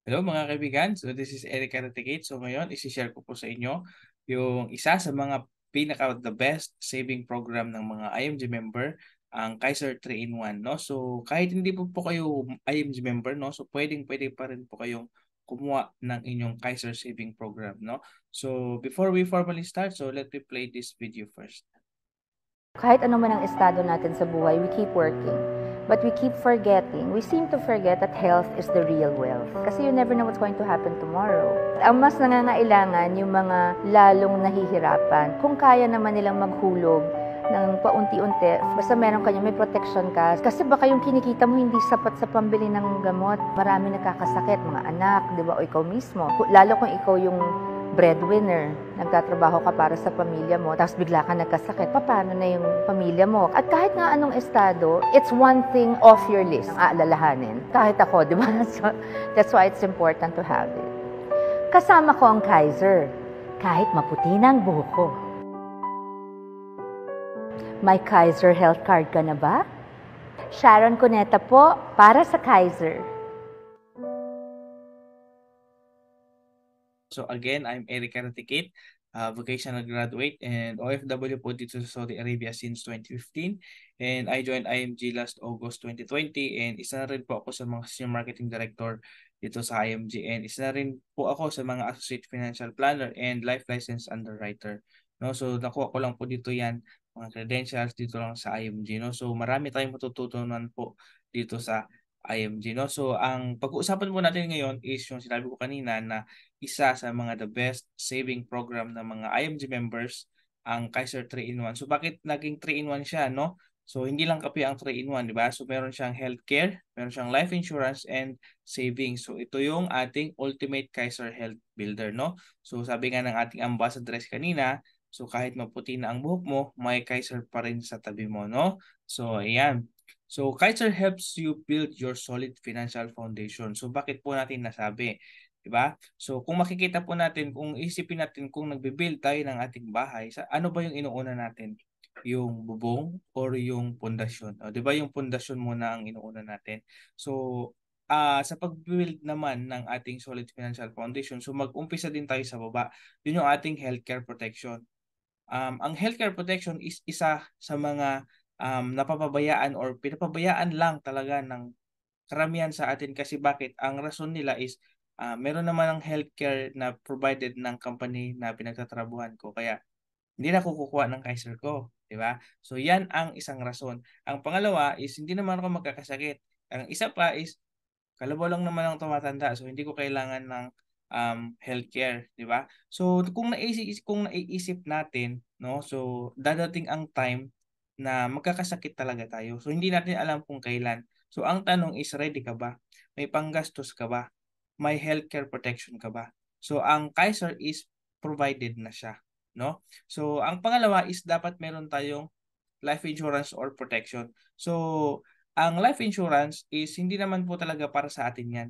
Hello mga kaibigan, so this is Eric Karatikate. So ngayon, isi-share ko po sa inyo yung isa sa mga pinaka-the best saving program ng mga IMG member, ang Kaiser 3-in-1. No? So kahit hindi po kayo IMG member, no? So pwedeng-pwede pa rin po kayong kumuha ng inyong Kaiser saving program. No? So before we formally start, so let me play this video first. Kahit ano man ang estado natin sa buhay, we keep working. But we keep forgetting, we seem to forget that health is the real wealth. Kasi you never know what's going to happen tomorrow. Ang mas nangangailangan yung mga lalong nahihirapan. Kung kaya naman nilang maghulog ng paunti-unti, basta meron kayo, may protection ka. Kasi baka yung kinikita mo hindi sapat sa pambili ng gamot. Marami nagkakasakit, mga anak, di ba, o ikaw mismo. Lalo kung ikaw yung breadwinner, nagtatrabaho ka para sa pamilya mo, tapos bigla ka nagkasakit, paano na yung pamilya mo? At kahit nga anong estado, it's one thing off your list ang aalalahanin. Kahit ako, di ba? So, that's why it's important to have it. Kasama ko ang Kaiser, kahit maputi na ang buhok ko. May Kaiser Health Card ka na ba? Sharon Cuneta po, para sa Kaiser. So again, I'm Eric Karatikate, vocational graduate and OFW po dito sa Saudi Arabia since 2015. And I joined IMG last August 2020 and isa na rin po ako sa mga senior marketing director dito sa IMG and isa na rin po ako sa mga associate financial planner and life license underwriter. No, so nakuha ko lang po dito yan, mga credentials dito lang sa IMG. No, so marami tayong matututunan po dito sa IMG. No, so ang pag-uusapan po natin ngayon is yung sinabi ko kanina na isa sa mga the best saving program ng mga IMG members, ang Kaiser 3-in-1. So bakit naging 3-in-1 siya, no? So hindi lang kape ang 3-in-1, di ba? So meron siyang healthcare, meron siyang life insurance and savings. So ito yung ating ultimate Kaiser Health Builder, no? So sabi nga ng ating ambassadress kanina, so kahit maputi na ang buhok mo, may Kaiser pa rin sa tabi mo, no? So ayan. So Kaiser helps you build your solid financial foundation. So bakit po natin nasabi? Diba? So kung makikita po natin, kung isipin natin kung nagbe-build tayo ng ating bahay, sa ano ba yung inuuna natin? Yung bubong or yung pundasyon? O, 'di ba yung pundasyon muna ang inuuna natin? So sa pag-build naman ng ating solid financial foundation, so mag-umpisa din tayo sa baba. Yun yung ating healthcare protection. Ang healthcare protection is isa sa mga napapabayaan or pinapabayaan lang talaga ng karamihan sa atin kasi bakit? Ang rason nila is meron naman ang healthcare na provided ng company na pinagtatrabuhan ko. Kaya hindi na ako kukuha ng Kaiser ko, di ba? So yan ang isang rason. Ang pangalawa is hindi naman ako magkakasakit. Ang isa pa is kalabaw lang naman ang tumatanda. So hindi ko kailangan ng healthcare, di ba? So kung naiisip natin, no? So dadating ang time na magkakasakit talaga tayo. So hindi natin alam kung kailan. So ang tanong is ready ka ba? May panggastos ka ba? May healthcare protection ka ba? So ang Kaiser is provided na siya, no? So ang pangalawa is dapat meron tayong life insurance or protection. So ang life insurance is hindi naman po talaga para sa atin yan.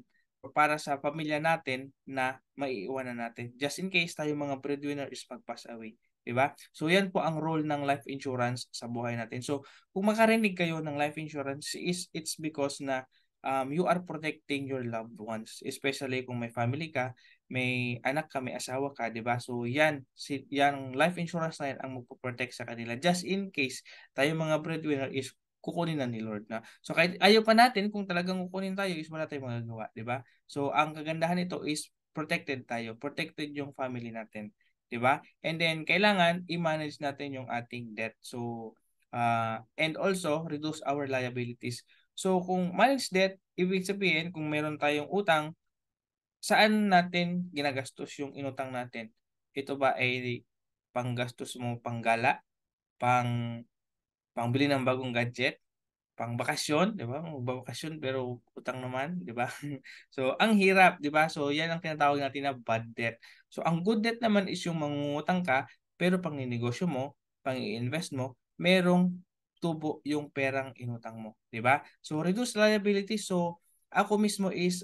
Para sa pamilya natin na maiiwanan natin. Just in case tayo mga breadwinner is mag-pass away. Diba? So yan po ang role ng life insurance sa buhay natin. So kung makarinig kayo ng life insurance is it's because na you are protecting your loved ones. Especially kung may family ka, may anak ka, may asawa ka, 'di ba? So yan, yang life insurance na yan ang magpo-protect sa kanila just in case tayo mga breadwinner is kukunin na ni Lord na. So kahit ayaw pa natin kung talagang kukunin tayo is wala tayong magagawa, 'di ba? So ang kagandahan nito is protected tayo, protected yung family natin, 'di ba? And then kailangan i-manage natin yung ating debt. So and also reduce our liabilities. So kung manage debt, ibig sabihin kung meron tayong utang, saan natin ginagastos yung inutang natin? Ito ba ay panggastos mo panggala, pang pangbili ng bagong gadget, pang bakasyon, 'di ba? Magbabakasyon pero utang naman, 'di ba? So ang hirap, 'di ba? So yan ang tinatawag natin na bad debt. So ang good debt naman is yung mangungutang ka pero pang ninegosyo mo, pang i-invest mo, merong tubo yung perang inutang mo, 'di ba? So reduce liability. So ako mismo is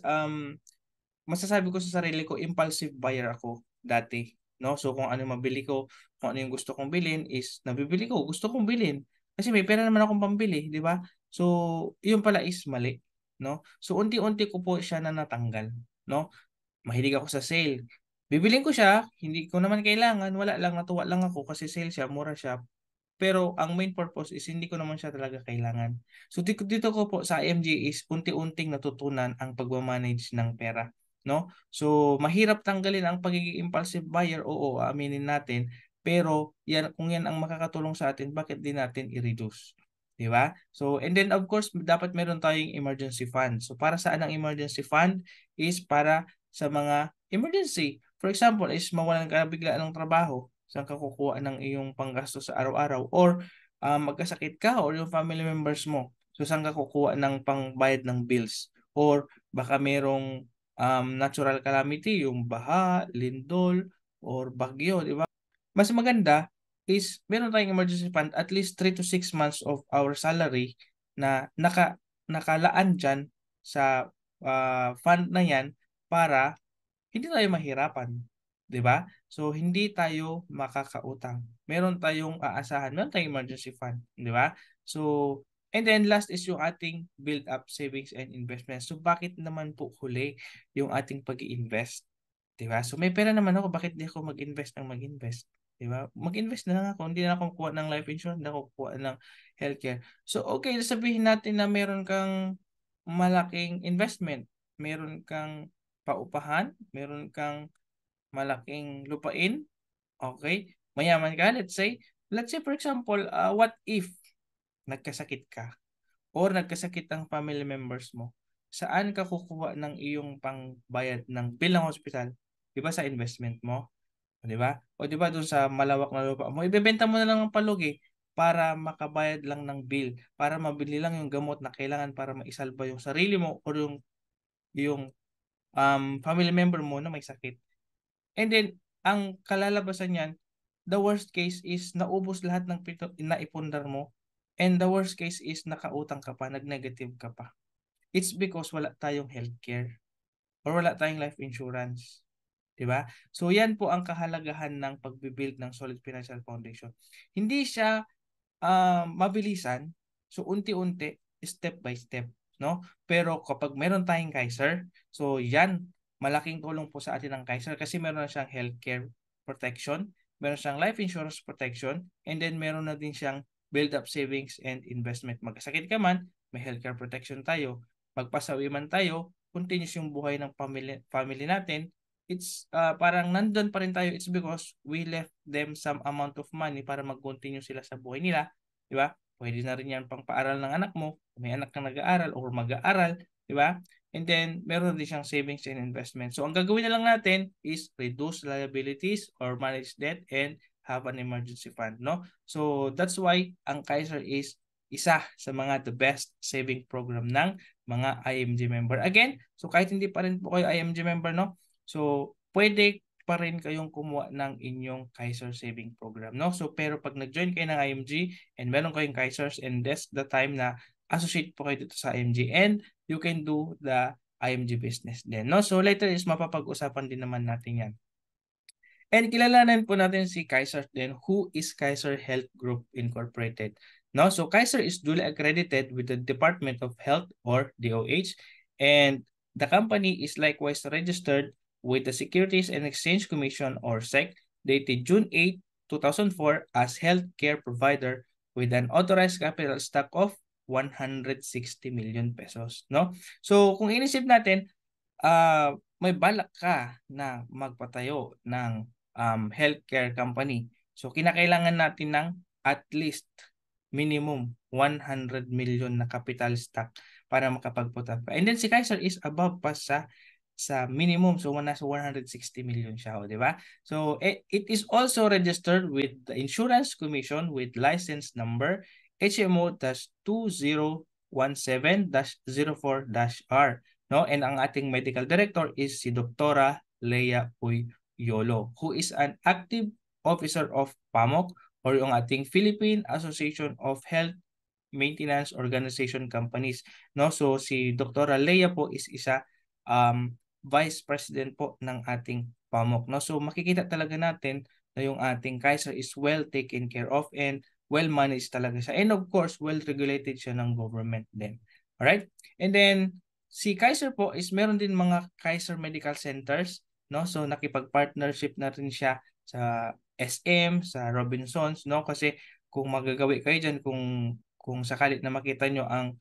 masasabi ko sa sarili ko, impulsive buyer ako dati. No? So kung ano yung mabili ko, kung ano yung gusto kong bilhin is nabibili ko, gusto kong bilhin. Kasi may pera naman akong pambili, di ba? So, yun pala is mali. No? So, unti-unti ko po siya na natanggal. no? Mahilig ako sa sale. Bibilin ko siya, hindi ko naman kailangan, wala lang, natuwa lang ako kasi sale siya, mura siya. Pero ang main purpose is hindi ko naman siya talaga kailangan. So dito ko po sa IMG is unti-unting natutunan ang pagmamanage ng pera, no? So mahirap tanggalin ang pagiging impulsive buyer, oo, aaminin natin. Pero yan, kung yan ang makakatulong sa atin, bakit din natin i-reduce? Di ba? So, and then of course, dapat meron tayong emergency fund. So, para saan ang emergency fund? Is para sa mga emergency. For example, is mawalan ka bigla ng trabaho. Saan ka kukuha ng iyong panggastos sa araw-araw? Or magkasakit ka or yung family members mo. So, saan ka kukuha ng pangbayad ng bills? Or baka merong natural calamity, yung baha, lindol, or bagyo, di ba? Mas maganda is meron tayong emergency fund at least 3 to 6 months of our salary na nakalaan dyan sa fund na yan para hindi tayo mahirapan. 'Di ba? So, hindi tayo makakautang. Meron tayong aasahan, meron tayong emergency fund. 'Di ba? So, and then last is yung ating build-up savings and investments. So, bakit naman po huli yung ating pag-i-invest? 'Di ba? So, may pera naman ako, bakit di ako mag-invest ng mag-invest? 'Di ba? Mag-invest na lang ako, hindi na ako kukuha ng life insurance, hindi na ako kukuha ng healthcare. So, okay, sabihin natin na meron kang malaking investment, meron kang paupahan, meron kang malaking lupain, okay? Mayaman ka, let's say for example, what if nagkasakit ka or nagkasakit ang family members mo? Saan ka kukuha ng iyong pangbayad ng bill ng hospital? 'Di ba sa investment mo? 'Di ba? O 'di ba doon sa malawak na lupa mo, ibebenta mo na lang ng palugi para makabayad lang ng bill, para mabili lang yung gamot na kailangan para maisalba yung sarili mo or yung family member mo na may sakit. And then, ang kalalabasan niyan, the worst case is naubos lahat ng naipundar mo. And the worst case is nakautang ka pa, nag-negative ka pa. It's because wala tayong healthcare or wala tayong life insurance. 'Di ba? So yan po ang kahalagahan ng pagbibuild ng solid financial foundation. Hindi siya mabilisan, so unti-unti, step by step, no? Pero kapag meron tayong Kaiser, so yan, malaking tulong po sa atin ang Kaiser kasi meron na siyang healthcare protection, meron siyang life insurance protection, and then meron na din siyang build-up savings and investment. Magkasakit ka man, may healthcare protection tayo. Magpasawi man tayo, continuous yung buhay ng family natin. It's parang nandun pa rin tayo. It's because we left them some amount of money para mag-continue sila sa buhay nila. Di ba? Pwede na rin yan pang paaral ng anak mo. May anak kang nag-aaral or mag-aaral. Di ba? And then, meron din siyang savings and investment. So, ang gagawin na lang natin is reduce liabilities or manage debt and have an emergency fund. No? So, that's why ang Kaiser is isa sa mga the best saving program ng mga IMG member. Again, so kahit hindi pa rin po kayo IMG member, no? So, pwede pa rin kayong kumuha ng inyong Kaiser Saving Program, no? So, pero pag nag-join kayo ng IMG and meron kayong Kaisers and that's the time na associate po kayo dito sa IMG and you can do the IMG business din, no? So, later is mapapag-usapan din naman natin yan. And kilalanan po natin si Kaiser din. Who is Kaiser Health Group Incorporated? No? So, Kaiser is duly accredited with the Department of Health or DOH and the company is likewise registered with the Securities and Exchange Commission or SEC dated June 8, 2004 as healthcare provider with an authorized capital stock of 160 million pesos, no? So kung inisip natin, may balak ka na magpatayo ng healthcare company. So kinakailangan natin ng at least minimum 100 million na capital stock para makapagputat pa. And then si Kaiser is above pa sa minimum. So, nasa 160 million siya, di ba? So, it is also registered with the Insurance Commission with license number HMO-2017-04-R. No? And ang ating medical director is si Dr. Leia Uy Yolo, who is an active officer of PAMOC or yung ating Philippine Association of Health Maintenance Organization Companies. No? So, si Dr. Leia po is isa Vice President po ng ating PAMOC. No? So makikita talaga natin na yung ating Kaiser is well taken care of and well managed talaga siya. And of course, well regulated siya ng government din. Alright? And then, si Kaiser po is meron din mga Kaiser Medical Centers, no? So nakipag-partnership na rin siya sa SM, sa Robinsons, no? Kasi kung magagawi kayo diyan, kung sakali na makita nyo ang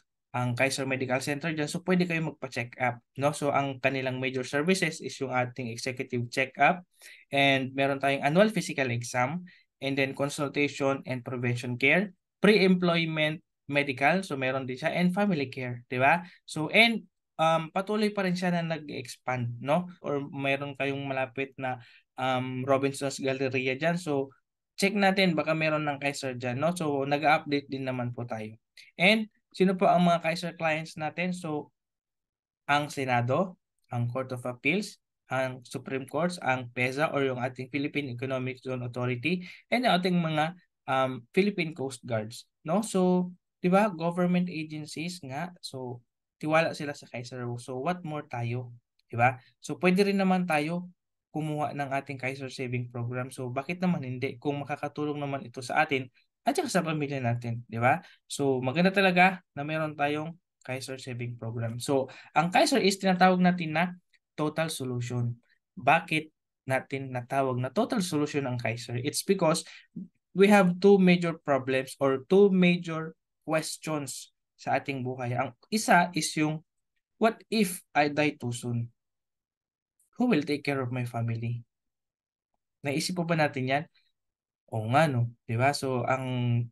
Kaiser Medical Center diyan, so pwede kayo magpa-check up, no? So ang kanilang major services is yung ating executive check-up, and meron tayong annual physical exam, and then consultation and prevention care, pre-employment medical, so meron din siya, and family care, di ba? So and patuloy pa rin siya na nag-expand, no? Or meron kayong malapit na Robinsons Galleria dyan, so check natin, baka meron ng Kaiser dyan, no? So nag-update din naman po tayo. And sino po ang mga Kaiser clients natin? So ang Senado, ang Court of Appeals, ang Supreme Court, ang PEZA or yung ating Philippine Economic Zone Authority, and ang ating mga Philippine Coast Guards, no? So, 'di ba, government agencies nga. So, tiwala sila sa Kaiser. So, what more tayo, 'di ba? So, pwede rin naman tayo kumuha ng ating Kaiser Saving Program. So, bakit naman hindi kung makakatulong naman ito sa atin at saka sa pamilya natin, 'di ba? So, maganda talaga na meron tayong Kaiser Saving Program. So, ang Kaiser is tinatawag natin na total solution. Bakit natin natawag na total solution ang Kaiser? It's because we have two major problems or two major questions sa ating buhay. Ang isa is yung, what if I die too soon? Who will take care of my family? Naisip po ba natin yan? Oo nga, no? Diba? So, ang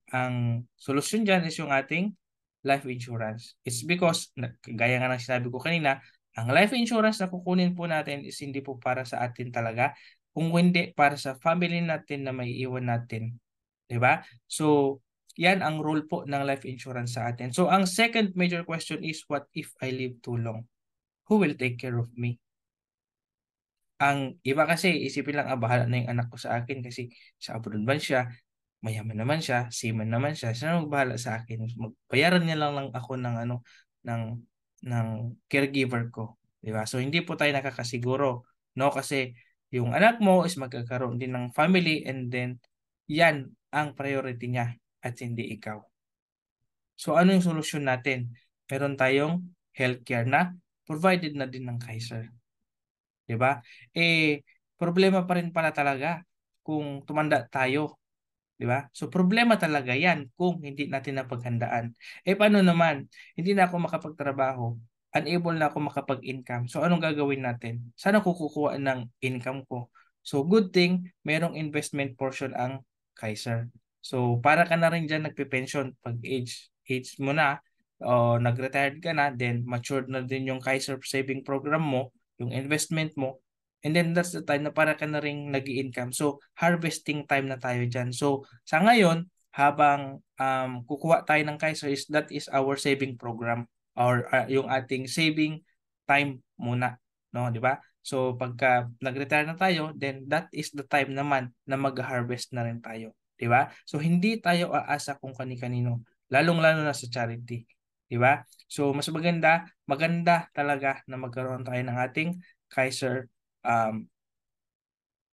solusyon dyan is yung ating life insurance. It's because, gaya nga ng sinabi ko kanina, ang life insurance na kukunin po natin is hindi po para sa atin talaga, kung hindi para sa family natin na may iwan natin. Diba? So, yan ang role po ng life insurance sa atin. So, ang second major question is, what if I live too long? Who will take care of me? Ang iba kasi isipin lang, bahala na yung anak ko sa akin kasi sa abroad man siya, mayaman naman siya, seaman naman siya, siya magbahala sa akin. Magbayaran niya lang ako ng ng ng caregiver ko, di ba? So hindi po tayo nakakasiguro, no? Kasi yung anak mo is magkakaroon din ng family, and then yan ang priority niya at hindi ikaw. So ano yung solusyon natin? Meron tayong healthcare na provided na din ng Kaiser. 'Di ba? Problema pa rin pala talaga kung tumanda tayo, 'di ba? So problema talaga 'yan kung hindi natin napaghandaan. Paano naman? Hindi na ako makapagtrabaho, unable na ako makapag-income. So anong gagawin natin? Saan ako kukuha ng income ko? So good thing, merong investment portion ang Kaiser. So para ka na rin diyan nagpe-pension pag age mo na, o nag-retired ka na, then matured na din yung Kaiser saving program mo, yung investment mo, and then that's the time na para ka na rin nag-i-income. So, harvesting time na tayo dyan. So, sa ngayon, habang kukuha tayo ng Kaiser, that is our saving program, or yung ating saving time muna, no, di ba? So, pagka nag-retire na tayo, then that is the time naman na mag-harvest na rin tayo, di ba? So, hindi tayo aasa kung kani-kanino, lalong-lalo na sa charity, di ba? So, mas maganda talaga na magkaroon tayo ng ating Kaiser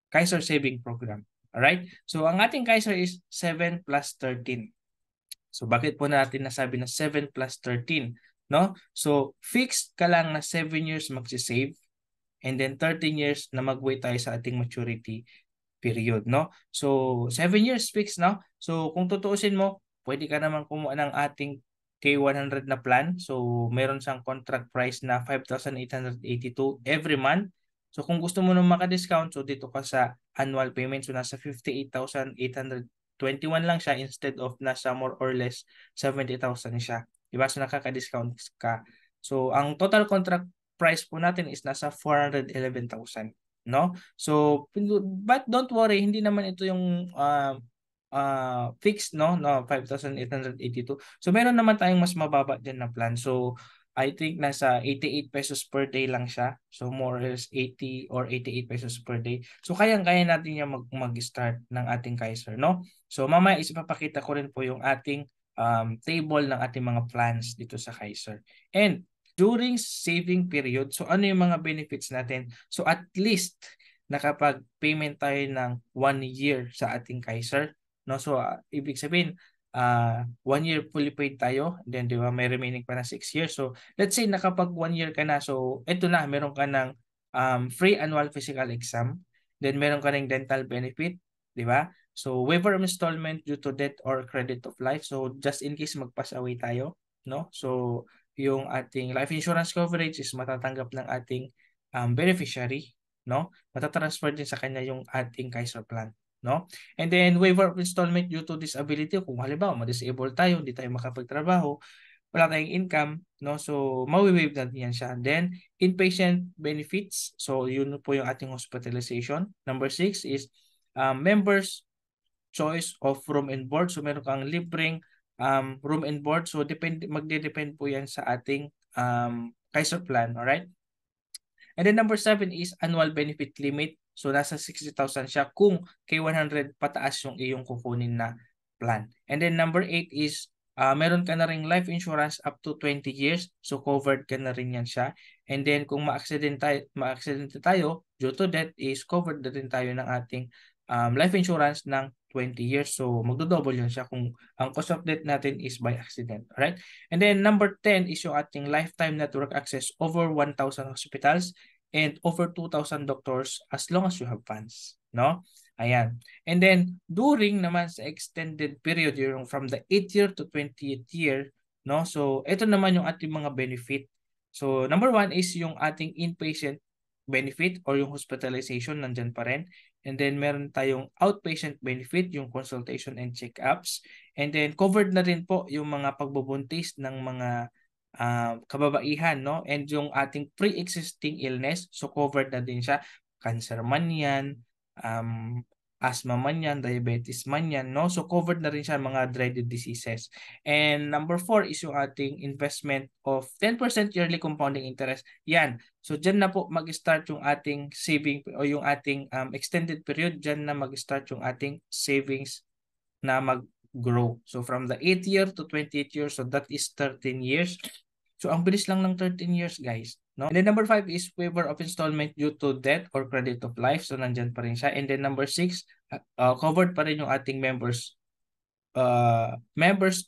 Kaiser Saving Program. Alright? So, ang ating Kaiser is 7 plus 13. So, bakit po natin nasabi na 7 plus 13? No? So, fixed ka lang na 7 years magsisave, and then 13 years na mag-wait tayo sa ating maturity period, no? So, 7 years fixed, no? So, kung tutuusin mo, pwede ka naman kumuha ng ating K100 na plan. So, meron siyang contract price na 5,882 every month. So, kung gusto mo nung maka-discount, so dito ka sa annual payment. So, nasa 58,821 lang siya instead of nasa more or less 70,000 siya. Diba? So, nakaka-discount ka. So, ang total contract price po natin is nasa 411,000. No? So, but don't worry, hindi naman ito yung fixed, no? 5,882. So, meron naman tayong mas mababa dyan na plan. So, I think nasa 88 pesos per day lang siya. So, more or less 80 or 88 pesos per day. So, kayang-kaya natin yung mag-start ng ating Kaiser, no? So, mamaya isipapakita ko rin po yung ating table ng ating mga plans dito sa Kaiser. And, during saving period, so ano yung mga benefits natin? So, at least, nakapag-payment tayo ng 1 year sa ating Kaiser, no? So, ibig sabihin, 1 year fully paid tayo, then di ba may remaining pa na 6 years. So let's say nakapag 1 year ka na, so ito na, meron ka ng free annual physical exam, then meron ka ng dental benefit, di ba? So waiver of installment due to death or credit of life. So just in case mag-pass away tayo, no? So yung ating life insurance coverage is matatanggap ng ating beneficiary, no? Matatransfer din sa kanya yung ating Kaiser plan, no? And then waiver of installment due to disability, kung halimbawa ma-disable tayo, hindi tayo makapagtrabaho, wala tayong income, no? So mawi-waive natin yan siya. Then inpatient benefits, so yun po yung ating hospitalization. Number 6 is members choice of room and board. So meron kang libreng room and board. So magde-depend po yan sa ating Kaiser plan, alright? And then number 7 is annual benefit limit. So nasa 60,000 siya kung kay 100 pataas yung iyong kukunin na plan. And then number 8 is meron ka na ring life insurance up to 20 years. So covered ka na rin yan siya. And then kung ma-accident tayo due to death is covered na rin tayo ng ating life insurance ng 20 years. So magdo-double yun siya kung ang cost of death natin is by accident. Alright? And then number 10 is yung ating lifetime network access over 1,000 hospitals and over 2,000 doctors as long as you have funds, no? Ayan. And then during naman sa extended period, yung from the 8th year to 20th year, no? So ito naman yung ating mga benefit. So number 1 is yung ating inpatient benefit or yung hospitalization, nandyan pa rin. And then meron tayong outpatient benefit, yung consultation and check-ups. And then covered na rin po yung mga pagbubuntis ng mga kababaihan, no? And yung ating pre-existing illness, so covered na din siya. Cancer man yan, asthma man yan, diabetes man yan, no? So covered na rin siya mga dreaded diseases. And number 4 is yung ating investment of 10% yearly compounding interest. Yan. So dyan na po mag-start yung ating saving o yung ating extended period, dyan na mag-start yung ating savings na mag-grow. So from the 8th year to 28th year, so that is 13 years. So ang bilis lang ng 13 years, guys, no? And then number 5 is waiver of installment due to death or credit of life. So nandyan pa rin siya. And then number 6, covered pa rin yung ating members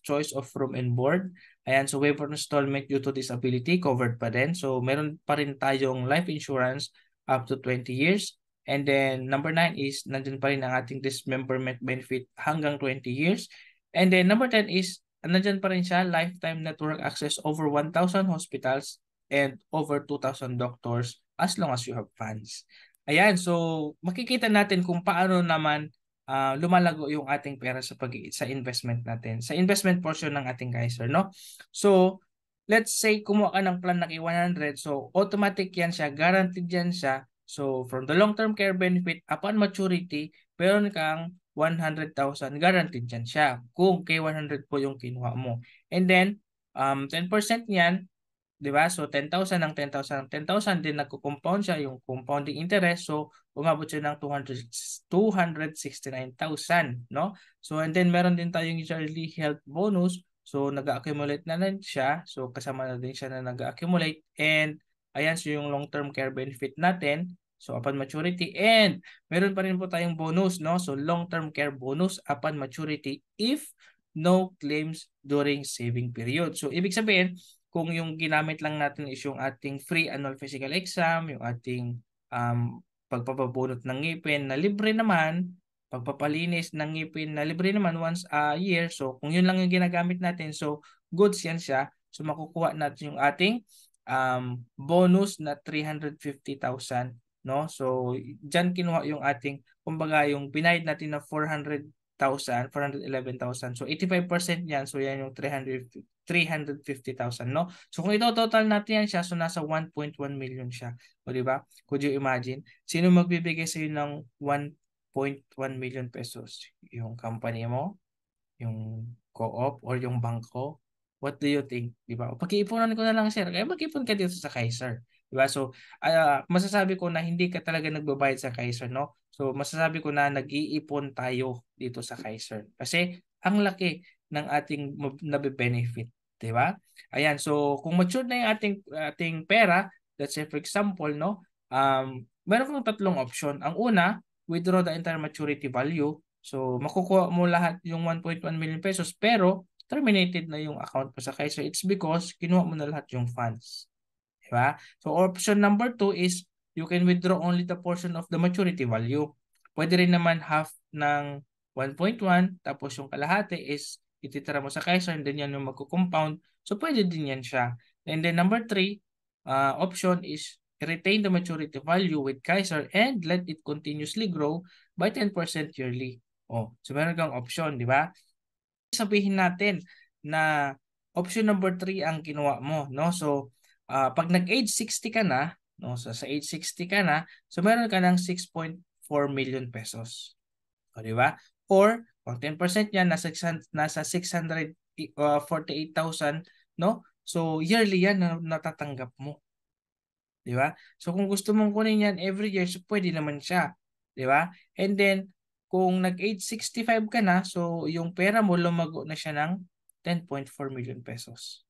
choice of room and board. Ayan, so waiver of installment due to disability, covered pa din. So meron pa rin tayong life insurance up to 20 years. And then number 9 is nandyan pa rin ang ating dismemberment benefit hanggang 20 years. And then number 10 is nandyan pa rin siya, lifetime network access over 1,000 hospitals and over 2,000 doctors as long as you have funds. Ayan, so makikita natin kung paano naman lumalago yung ating pera sa investment natin, sa investment portion ng ating Kaiser, no? So, let's say kumuha ka ng plan na K100, so automatic yan siya, guaranteed yan siya. So, from the long-term care benefit, upon maturity, meron kang 100,000, guaranteed yan siya kung K100 po yung kinuha mo. And then, 10% niyan, di ba? So, 10,000 ng 10,000 ng 10,000 din nagko-compound siya, yung compounding interest. So, umabot siya ng 269,000, no? So, and then meron din tayong yearly health bonus. So, nag-accumulate na rin siya. So, kasama na din siya na nag-accumulate. And, ayan, so yung long-term care benefit natin. So, upon maturity. And, meron pa rin po tayong bonus, no? So, long-term care bonus upon maturity if no claims during saving period. So, ibig sabihin, kung yung ginamit lang natin is yung ating free annual physical exam, yung ating pagpapabunot ng ngipin na libre naman, pagpapalinis ng ngipin na libre naman once a year. So, kung yun lang yung ginagamit natin, so goods yan siya. So, makukuha natin yung ating bonus na 350,000, no? So, dyan kinuha yung ating, kumbaga yung binayad natin na 411,000. So 85% yan. So yan yung 350,000, no? So kung ito total natin yan siya, so nasa 1.1 million siya. O di ba? Could you imagine? Sino magbibigay sa iyo ng 1.1 million pesos? Yung company mo, yung co-op or yung bangko? What do you think? Di ba? Pag-iipunan ko na lang, sir. Kaya mag-ipon ka dito sa Kaiser. Di ba? So, masasabi ko na hindi ka talaga nagbabayad sa Kaiser, no? So, masasabi ko na nag-iipon tayo dito sa Kaiser. Kasi, ang laki ng ating nabe-benefit. Di ba? Ayan. So, kung mature na yung ating pera, let's say for example, no? Meron kang tatlong option. Ang una, withdraw the entire maturity value. So, makukuha mo lahat yung 1.1 million pesos pero terminated na yung account mo sa Kaiser. It's because kinuha mo na lahat yung funds. Diba? So, option number 2 is you can withdraw only the portion of the maturity value. Pwede rin naman half ng 1.1 tapos yung kalahati is ititira mo sa Kaiser and then yan yung magko-compound. So, pwede din yan siya. And then number 3, option is retain the maturity value with Kaiser and let it continuously grow by 10% yearly. Oh, so meron kang option, di ba? Sabihin natin na option number 3 ang kinuha mo, no? So, pag nag-age 60 ka na, no? So, sa age 60 ka na, so meron ka ng 6.4 million pesos. O, di ba? Or, kung 10% niya, nasa 648,000, no? So, yearly yan na natatanggap mo. Di ba? So, kung gusto mong kunin yan every year, so pwede naman siya. Di ba? And then, kung nag-age 65 ka na, so yung pera mo lumago na siya ng 10.4 million pesos.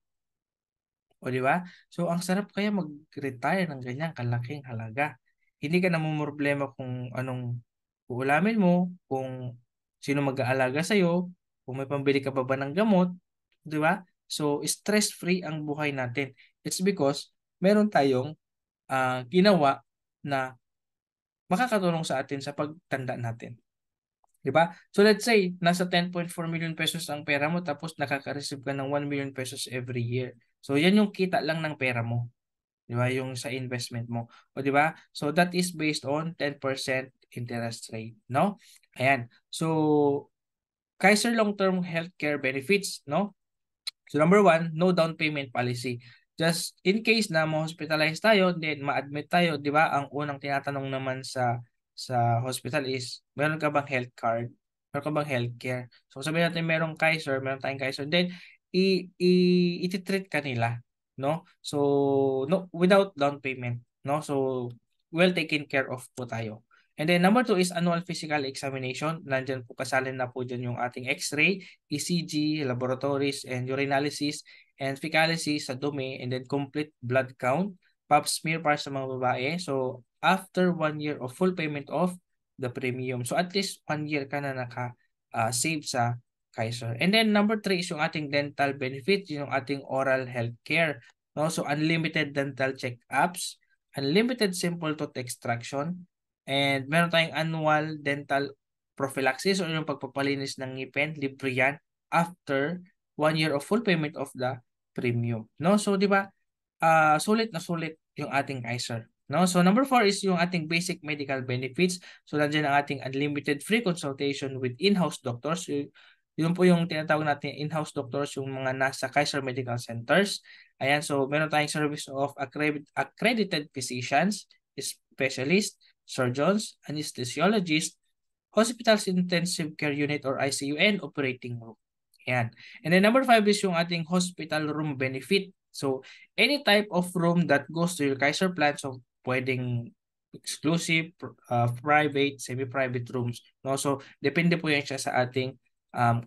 O di ba? So, ang sarap kaya mag-retire ng ganyang kalaking halaga. Hindi ka na problema kung anong uulamin mo, kung sino mag-aalaga sa'yo, kung may pambili ka ba ng gamot, di ba? So, stress-free ang buhay natin. It's because meron tayong ginawa na makakatulong sa atin sa pagtanda natin. Di ba? So let's say, nasa 10.4 million pesos ang pera mo tapos nakaka-receive ka ng 1 million pesos every year. So yan yung kita lang ng pera mo. Di ba? Yung sa investment mo. O di ba? So that is based on 10% interest rate. No? Ayan. So, Kaiser Long-Term Healthcare Benefits. No? So number 1, no down payment policy. Just in case na ma-hospitalize tayo, then ma-admit tayo, di ba? Ang unang tinatanong naman sa hospital is, meron ka bang health card? Meron ka bang healthcare? So sabihin natin meron Kaiser, meron tayong Kaiser, then i-treat ka nila, no? So no, without down payment, no? So well taken care of po tayo. And then number 2 is annual physical examination. Nandyan po kasali na po dyan yung ating X-ray, ECG, laboratories, and urinalysis, and fecalysis sa dumi, and then complete blood count, pap smear para sa mga babae. So, after 1 year of full payment of the premium. So, at least 1 year ka na naka-save sa Kaiser. And then, number 3 is yung ating dental benefit, yung ating oral health care. No? So, unlimited dental check-ups, unlimited simple tooth extraction, and meron tayong annual dental prophylaxis o yung pagpapalinis ng ngipin, libre yan after 1 year of full payment of the premium. No? So, di ba, sulit na sulit yung ating Kaiser. No? So, number 4 is yung ating basic medical benefits. So, nandiyan ang ating unlimited free consultation with in-house doctors. Yun po yung tinatawag natin in-house doctors, yung mga nasa Kaiser Medical Centers. Ayan, so meron tayong service of accredited physicians, specialists, surgeons, anesthesiologists, hospital's intensive care unit or ICU, and operating room. Ayan. And then number 5 is yung ating hospital room benefit. So, any type of room that goes to your Kaiser plan, so pwedeng exclusive, private, semi-private rooms. No? So, depende po yan siya sa ating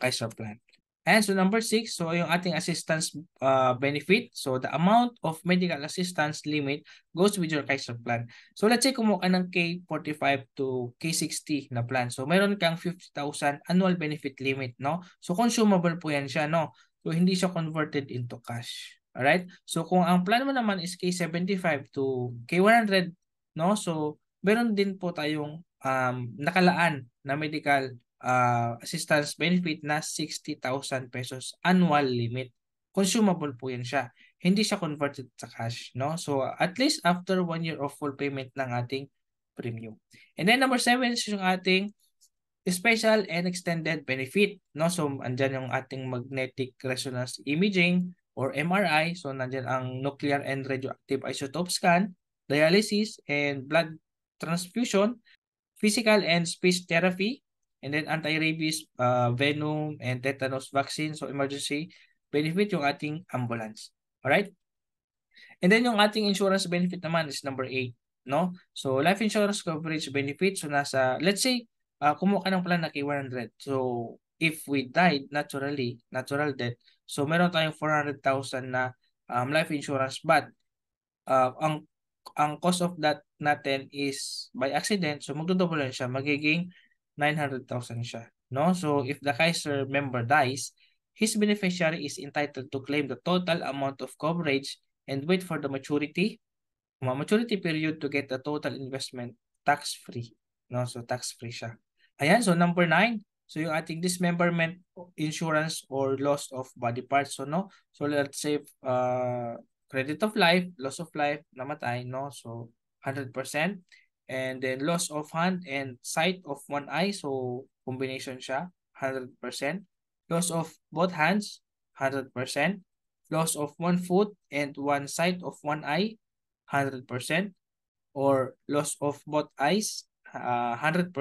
Kaiser plan. And so number 6, so yung ating assistance benefit. So the amount of medical assistance limit goes with your Kaiser plan. So let's say kumuha ka ng K45 to K60 na plan. So meron kang 50,000 annual benefit limit, no? So consumable po yan siya, no? So hindi siya converted into cash. Alright? So kung ang plan mo naman is K75 to K100, no? So meron din po tayong nakalaan na medical assistance benefit na 60,000 pesos annual limit. Consumable po yan siya. Hindi siya converted sa cash, no? So, at least after 1 year of full payment ng ating premium. And then number 7 is yung ating special and extended benefit, no? So, andyan yung ating magnetic resonance imaging or MRI. So, nandyan ang nuclear and radioactive isotope scan, dialysis, and blood transfusion, physical and speech therapy, and then anti-rabies, venom, and tetanus vaccine. So, emergency benefit yung ating ambulance. Alright? And then yung ating insurance benefit naman is number 8. No? So, life insurance coverage benefit. So, nasa, let's say, kumuha ka ng plan na K100. So, if we died naturally, natural death, so meron tayong 400,000 na life insurance. But, ang cost of that natin is by accident, so magdodouble lang siya, magiging 900,000 siya. no? So if the Kaiser member dies, his beneficiary is entitled to claim the total amount of coverage and wait for the maturity period to get the total investment tax-free, no? So tax-free siya. Ayan, so number 9, so yung ating dismemberment insurance or loss of body parts, so no? So let's say credit of life, loss of life, namatay, no? So 100%. And then loss of hand and sight of one eye, so combination siya, 100%. Loss of both hands, 100%. Loss of one foot and one sight of one eye, 100%. Or loss of both eyes, 100%.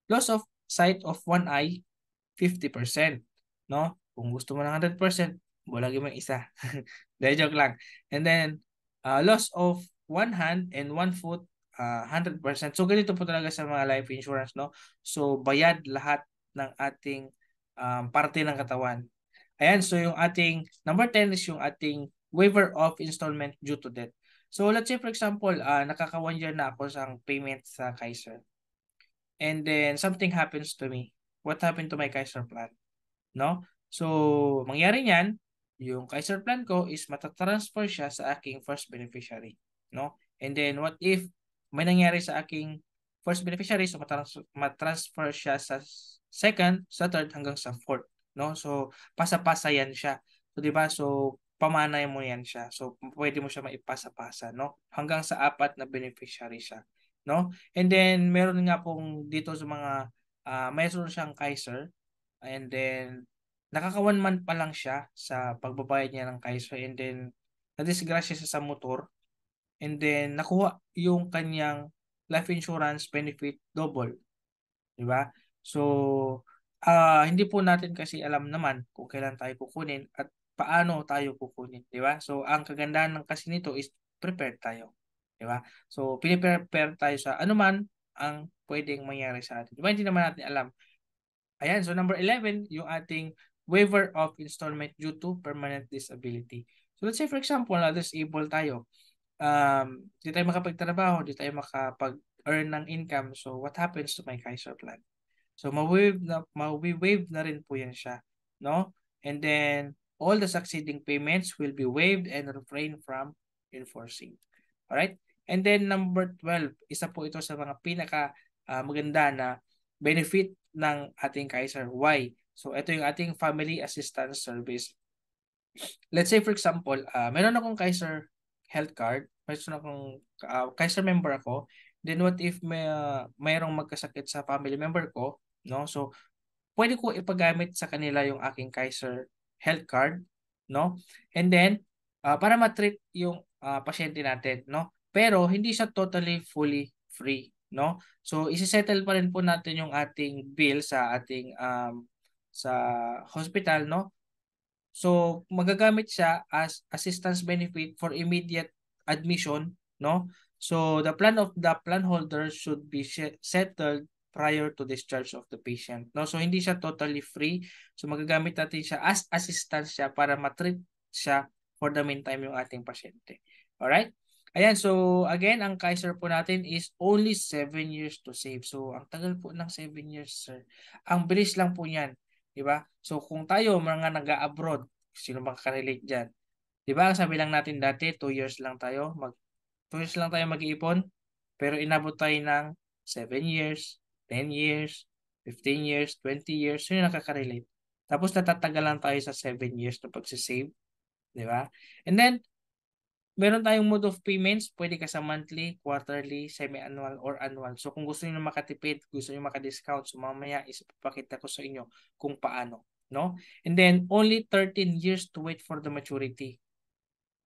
Loss of sight of one eye, 50%. No? Kung gusto mo ng 100%, lagi mo isa. Dahil joke lang. And then, loss of one hand and one foot, 100%. So, ganito po talaga sa mga life insurance, no? So, bayad lahat ng ating parte ng katawan. Ayan, so yung ating, number 10 is yung ating waiver of installment due to death. So, let's say for example, nakaka 1 year na ako sa payment sa Kaiser. And then, something happens to me. What happened to my Kaiser plan? No? So, mangyari niyan, yung Kaiser plan ko is matatransfer siya sa aking first beneficiary. No? And then, what if may nangyari sa aking first beneficiary, so matransfer siya sa second, sa third, hanggang sa fourth. No? So, pasa-pasa yan siya. So, di ba? So, pamanay mo yan siya. So, pwede mo siya maipasa-pasa, no? Hanggang sa 4 na beneficiary siya. No? And then, meron nga pong dito sa mga, mayroon siyang Kaiser. And then, nakaka 1 month pa lang siya sa pagbabayad niya ng Kaiser. And then, nadisgrasya siya sa motor. And then, nakuha yung kanyang life insurance benefit double. Di ba? So, hindi po natin kasi alam naman kung kailan tayo kukunin at paano tayo kukunin. Di ba? So, ang kagandahan ng kasi nito is prepared tayo. Di ba? So, prepare tayo sa anuman ang pwedeng mangyari sa atin. Di ba? Hindi naman natin alam. Ayan, so number 11, yung ating waiver of installment due to permanent disability. So let's say for example, disable tayo. Di tayo makapagtrabaho, di tayo makapag-earn ng income. So what happens to my Kaiser plan? So ma-waive na rin po yan siya, no? And then all the succeeding payments will be waived and refrain from enforcing. Alright? And then number 12, isa po ito sa mga pinaka maganda na benefit ng ating Kaiser. Why? So ito yung ating family assistance service. Let's say for example, meron akong Kaiser health card, meron akong Kaiser member ako. Then what if mayroong magkasakit sa family member ko, no? So pwede ko ipagamit sa kanila yung aking Kaiser health card, no? And then para ma-treat yung pasyente natin, no? Pero hindi siya totally fully free, no? So isi-settle pa rin po natin yung ating bill sa ating sa hospital, no? So magagamit siya as assistance benefit for immediate admission, no? So the plan of the plan holder should be settled prior to discharge of the patient, no? So hindi siya totally free. So magagamit natin siya as assistance siya para ma-treat siya for the meantime yung ating pasyente. Alright? Ayan, so again, ang Kaiser po natin is only 7 years to save. So ang tagal po ng 7 years, sir. Ang bilis lang po niyan. Diba? So kung tayo mga nag-abroad, sino makaka-relate diyan? Diba? Sabi lang natin dati 2 years lang tayo 2 years lang tayo mag-iipon, pero inabot tayo ng 7 years, 10 years, 15 years, 20 years, sino nakaka-relate? Tapos natatagal lang tayo sa 7 years na pagsisave, di ba? And then meron tayong mode of payments, pwede ka sa monthly, quarterly, semi-annual, or annual. So kung gusto niyo makatipid, gusto niyo maka-discount, so mamaya ipapakita ko sa inyo kung paano, no? And then only 13 years to wait for the maturity.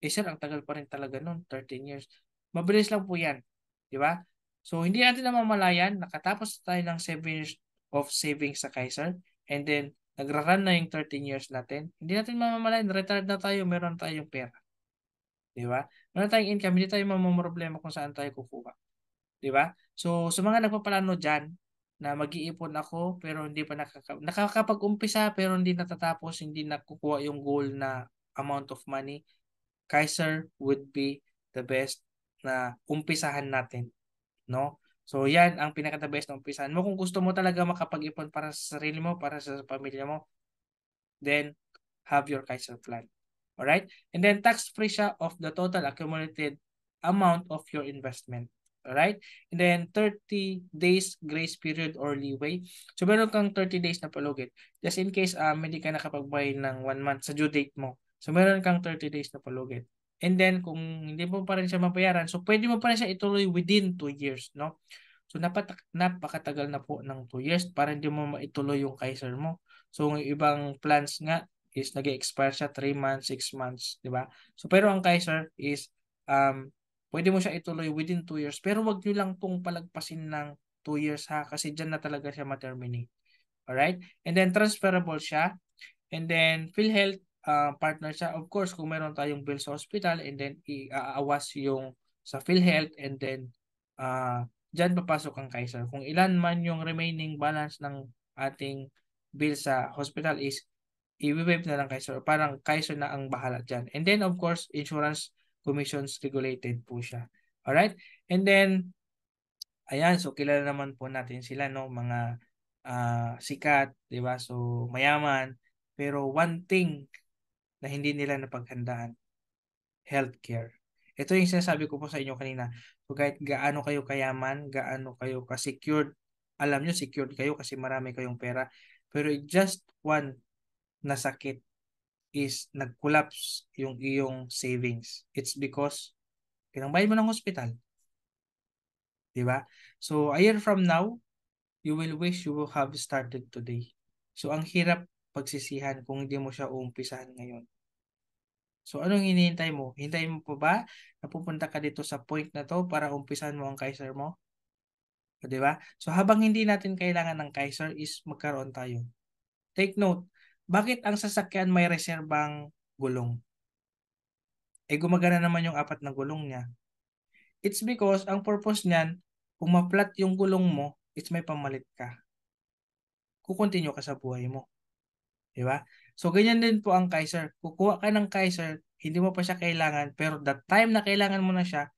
Sir, ang tagal pa rin talaga nun, 13 years. Mabilis lang po 'yan, di ba? So hindi natin namamalayan, nakatapos tayo ng 7 years of savings sa Kaiser, and then nagra-run na yung 13 years natin. Hindi natin mamamalayan, retired na tayo, meron tayong pera. Di ba? Meron tayong income, hindi tayo mamamroblema kung saan tayo kukuha. Di ba? So, sa mga nagpaplano dyan, na mag-iipon ako pero hindi pa nakakapag-umpisa pero hindi natatapos, hindi nakukuha yung goal na amount of money, Kaiser would be the best na umpisahan natin, no? So yan ang pinaka-the best na umpisahan mo. Kung gusto mo talaga makapag-ipon para sa sarili mo, para sa pamilya mo, then have your Kaiser plan. Alright? And then tax-free siya of the total accumulated amount of your investment. Alright? And then 30 days grace period or leeway. So meron kang 30 days na palugit. Just in case hindi ka nakapag-buy ng 1 month sa due date mo. So meron kang 30 days na palugit. And then kung hindi mo pa rin siya mabayaran, so pwede mo pa rin siya ituloy within 2 years, no? So napakatagal na po ng 2 years para hindi mo maituloy yung Kaiser mo. So yung ibang plans nga is nag-expire siya 3 months, 6 months, di ba? So pero ang Kaiser is pwede mo siya ituloy within 2 years. Pero wag niyo lang pong palagpasin ng 2 years ha kasi diyan na talaga siya ma-terminate. Alright? And then transferable siya. And then PhilHealth partner siya. Of course, kung meron tayong bill sa hospital and then iaawas yung sa PhilHealth and then dyan papasok ang Kaiser. Kung ilan man yung remaining balance ng ating bill sa hospital is i-waive na lang Kaiser. Parang Kaiser na ang bahala dyan. And then of course, insurance commissions regulated po siya. Alright? And then, ayan, so kilala naman po natin sila, no? Mga sikat, di ba? So, mayaman. Pero one thing na hindi nila napaghandaan, healthcare. Ito yung sinasabi ko po sa inyo kanina. So kahit gaano kayo kayaman, gaano kayo ka-secured, alam nyo secured kayo kasi marami kayong pera. Pero just one na sakit is nag-collapse yung iyong savings. It's because pinangbayad mo ng hospital. Diba? So a year from now, you will wish you will have started today. So ang hirap pagsisihan kung hindi mo siya uumpisahan ngayon. So anong hinihintay mo? Hintayin mo pa ba na pupunta ka dito sa point na to para umpisan mo ang Kaiser mo? O, di ba? So habang hindi natin kailangan ng Kaiser is magkaroon tayo. Take note, bakit ang sasakyan may reserbang gulong? Eh gumagana naman yung 4 na gulong niya. It's because ang purpose niyan, kung ma-flat yung gulong mo, it's may pamalit ka. Kukontinue ka sa buhay mo. Di ba? So, ganyan din po ang Kaiser. Kukuha ka ng Kaiser, hindi mo pa siya kailangan, pero the time na kailangan mo na siya,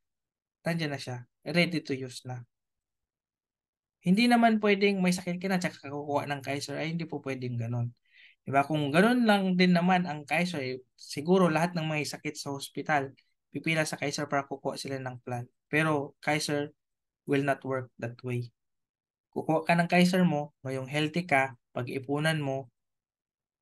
nandiyan na siya. Ready to use na. Hindi naman pwedeng may sakit ka na tsaka kukuha ng Kaiser. Ay, hindi po pwedeng ganon. Diba? Kung ganon lang din naman ang Kaiser, siguro lahat ng may sakit sa hospital, pipila sa Kaiser para kukuha sila ng plan. Pero Kaiser will not work that way. Kukuha ka ng Kaiser mo, ngayong healthy ka, pag-ipunan mo,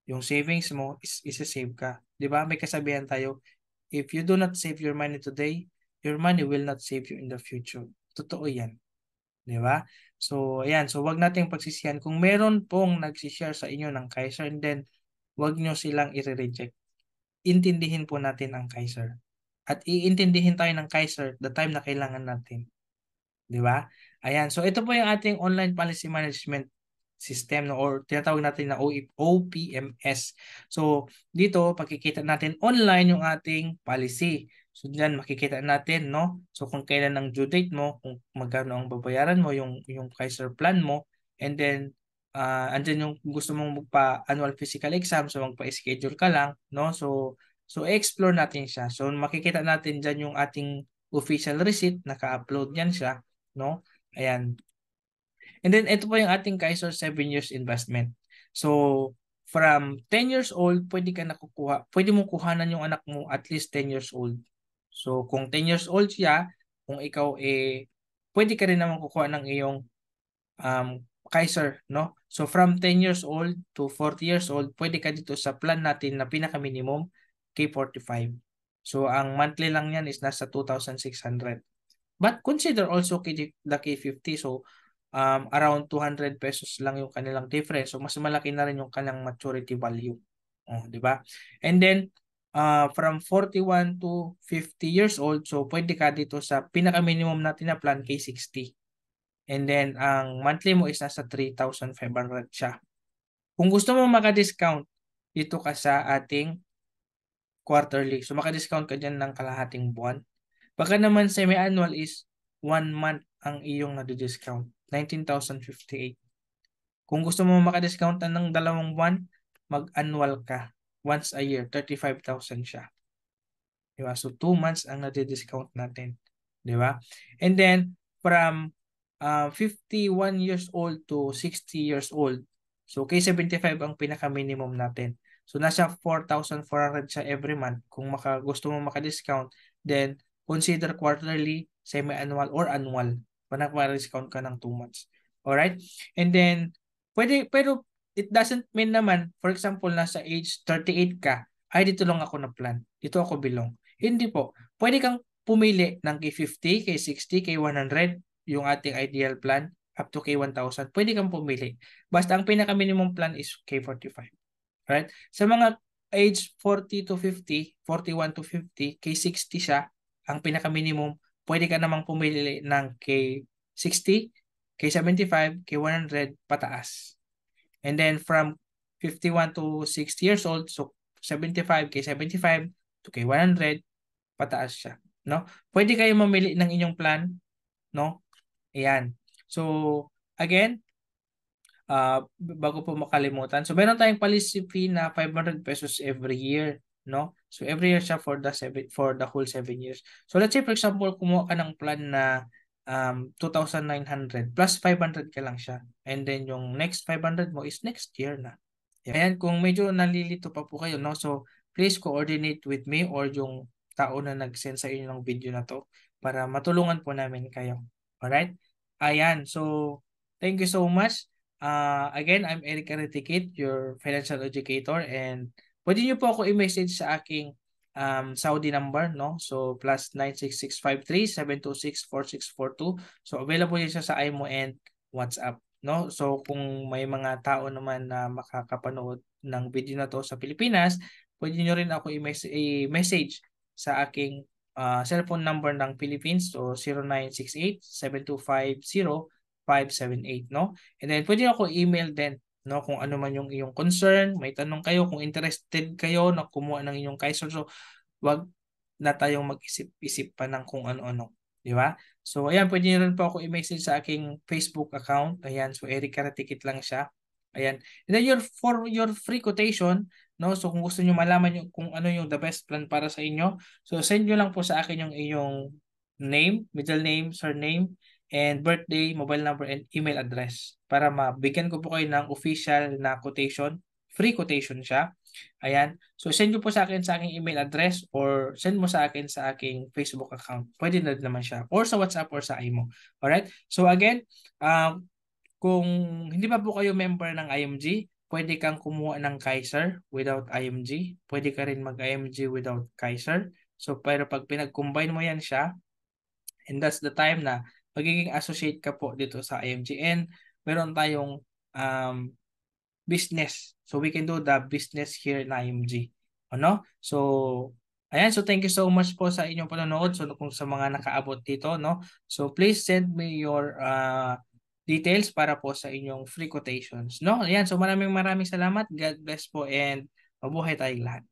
yung savings mo, isa-save ka. Diba? May kasabihan tayo, if you do not save your money today, your money will not save you in the future. Totoo yan. Di ba? So, ayan. So, wag nating pagsisihan. Kung meron pong nagsishare sa inyo ng Kaiser, and then, wag nyo silang i-reject. Intindihin po natin ang Kaiser. At iintindihin tayo ng Kaiser the time na kailangan natin. Di ba? Ayan. So, ito po yung ating online policy management system, no, or tinatawag natin na OPMS. So, dito, pakikita natin online yung ating policy. So, diyan makikita natin, no? So, kung kailan ang due date mo, kung magkano ang babayaran mo, yung Kaiser plan mo, and then, andyan yung gusto mong magpa-annual physical exam, so magpa-schedule ka lang, no? So explore natin siya. So, makikita natin dyan yung ating official receipt, naka-upload yan siya, no? Ayan. And then, ito po yung ating Kaiser 7 years investment. So, from 10 years old, pwede ka nakukuha, pwede mong kuhanan yung anak mo at least 10 years old. So, kung 10 years old siya, kung ikaw pwede ka rin naman kukuha ng iyong Kaiser, no? So, from 10 years old to 40 years old, pwede ka dito sa plan natin na pinaka-minimum, K45. So, ang monthly lang yan is nasa 2,600. But consider also the K50. So, around 200 pesos lang yung kanilang difference. So, mas malaki na rin yung kanilang maturity value. Di ba? And then, from 41 to 50 years old, so pwede ka dito sa pinaka-minimum natin na plan, K60. And then, ang monthly mo is nasa 3,500 siya. Kung gusto mo maka-discount, dito ka sa ating quarterly. So, maka-discount ka dyan ng kalahating buwan. Baka naman semi-annual is 1 month ang iyong nadi-discount. 19,058. Kung gusto mo maka-discount ng 2 buwan, mag-annual ka. Once a year, 35,000 siya. Diba? So, 2 months ang nadi-discount natin. Diba? And then, from 51 years old to 60 years old. So, K75 ang pinaka-minimum natin. So, nasa 4,400 siya every month. Kung gusto mo maka-discount, then consider quarterly, semi-annual, or annual. Para discount ka ng 2 months. Alright? And then, pero it doesn't mean naman, for example, nasa age 38 ka, ay dito lang ako na plan. Dito ako belong. Hindi po. Pwede kang pumili ng K50, K60, K100, yung ating ideal plan, up to K1,000. Pwede kang pumili. Basta ang pinaka-minimum plan is K45. Right? Sa mga age 40 to 50, 41 to 50, K60 siya, ang pinaka-minimum, pwede ka namang pumili ng K60, K75, K100, pataas. And then from 51 to 60 years old, so 75, K75 to K100, pataas siya. No? Pwede kayo mamili ng inyong plan, no? Ayan. So, again, bago po makalimutan. So, meron tayong policy fee na 500 pesos every year, no? So, every year siya for the whole 7 years. So, let's say, for example, kumuha ka ng plan na 2,900 plus 500 ka lang siya. And then, yung next 500 mo is next year na. Ayan, kung medyo nalilito pa po kayo, no? So, please coordinate with me or yung tao na nag-send sa inyo ng video na to para matulungan po namin kayo. Alright? Ayan, so thank you so much. Again, I'm Eric Aritikit, your financial educator, and pwede niyo po ako i-message sa aking Saudi number, no? So plus 96653-726-4642. So available yun siya sa IMO and WhatsApp, no? So kung may mga tao naman na makakapanood ng video na to sa Pilipinas, pwede niyo rin ako i-message sa aking cellphone number ng Philippines, so 0968-725-0578, no? And then pwede ako email din, no, kung ano man yung iyong concern, may tanong kayo, kung interested kayo na kumuha ng inyong Kaiser, so wag na tayong mag-isip-isip pa ng kung ano-ano, di ba? So ayan, pwede niyo rin po ako i-message sa aking Facebook account. Ayan, so Eric Karatikit lang siya. Ayan. And then for your free quotation, no? So kung gusto niyo malaman yung kung ano yung the best plan para sa inyo, so send niyo lang po sa akin yung iyong name, middle name, surname, and birthday, mobile number, and email address para mabigyan ko po kayo ng official na quotation. Free quotation siya. Ayan. So send niyo po sa akin sa aking email address or send mo sa akin sa aking Facebook account. Pwede na naman siya. Or sa WhatsApp or sa IMO. Alright? So again, kung hindi pa po kayo member ng IMG, pwede kang kumuha ng Kaiser without IMG. Pwede ka rin mag-IMG without Kaiser. So, pero pag pinag-combine mo yan siya, and that's the time na magiging associate ka po dito sa IMG. And meron tayong business. So, we can do the business here in IMG. Ano? So, ayan. So, thank you so much po sa inyong panonood. So, kung sa mga nakaabot dito, no? So, please send me your details para po sa inyong free quotations, no? Ayan. So, maraming salamat. God bless po and mabuhay tayong lahat.